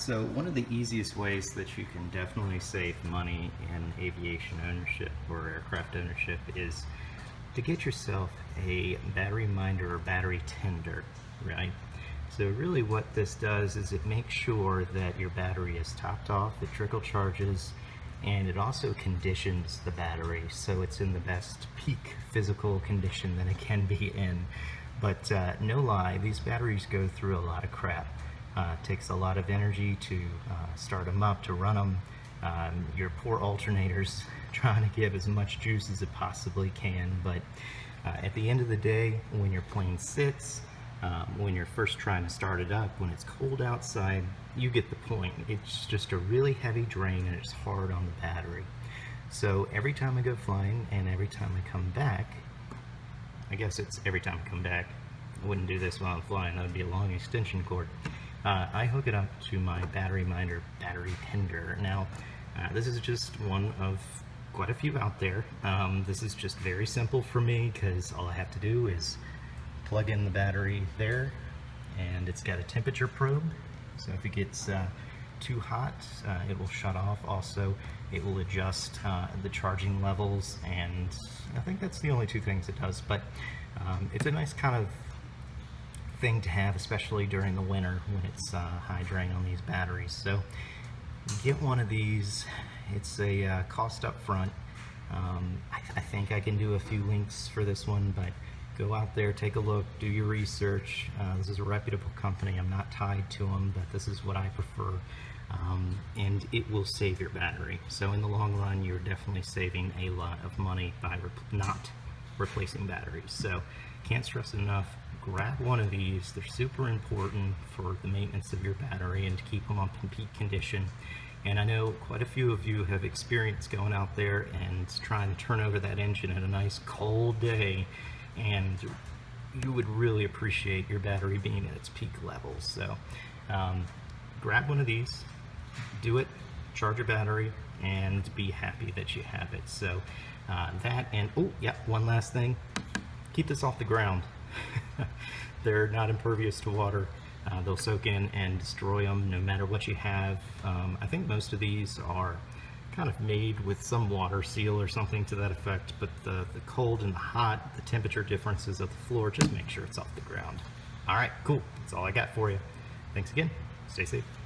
So one of the easiest ways that you can definitely save money in aviation ownership or aircraft ownership is to get yourself a battery minder or battery tender, right? So really what this does is it makes sure that your battery is topped off, it trickle charges, and it also conditions the battery so it's in the best peak physical condition that it can be in. But no lie, these batteries go through a lot of crap. It takes a lot of energy to start them up, to run them. Your poor alternator's trying to give as much juice as it possibly can, but at the end of the day, when your plane sits, when you're first trying to start it up, when it's cold outside, you get the point. It's just a really heavy drain and it's hard on the battery. So every time I go flying and every time I come back, I guess it's every time I come back, I wouldn't do this while I'm flying, that would be a long extension cord. I hook it up to my battery minder, battery tender. Now, this is just one of quite a few out there. This is just very simple for me because all I have to do is plug in the battery there, and it's got a temperature probe. So if it gets too hot, it will shut off. Also, it will adjust the charging levels, and I think that's the only two things it does. But it's a nice kind of thing to have, especially during the winter when it's high drain on these batteries. So get one of these. It's a cost up front. I think I can do a few links for this one, but go out there, take a look, do your research. This is a reputable company. I'm not tied to them, but this is what I prefer. And it will save your battery. So in the long run, you're definitely saving a lot of money by not replacing batteries. So can't stress it enough. Grab one of these. They're super important for the maintenance of your battery and to keep them up in peak condition. And I know quite a few of you have experience going out there and trying to turn over that engine at a nice cold day, and you would really appreciate your battery being at its peak levels. So grab one of these, do it, charge your battery, and be happy that you have it. So that, and oh yeah, one last thing, keep this off the ground. They're not impervious to water. They'll soak in and destroy them no matter what you have. I think most of these are kind of made with some water seal or something to that effect, but the cold and the hot, the temperature differences of the floor, just make sure it's off the ground. All right, cool. That's all I got for you. Thanks again. Stay safe.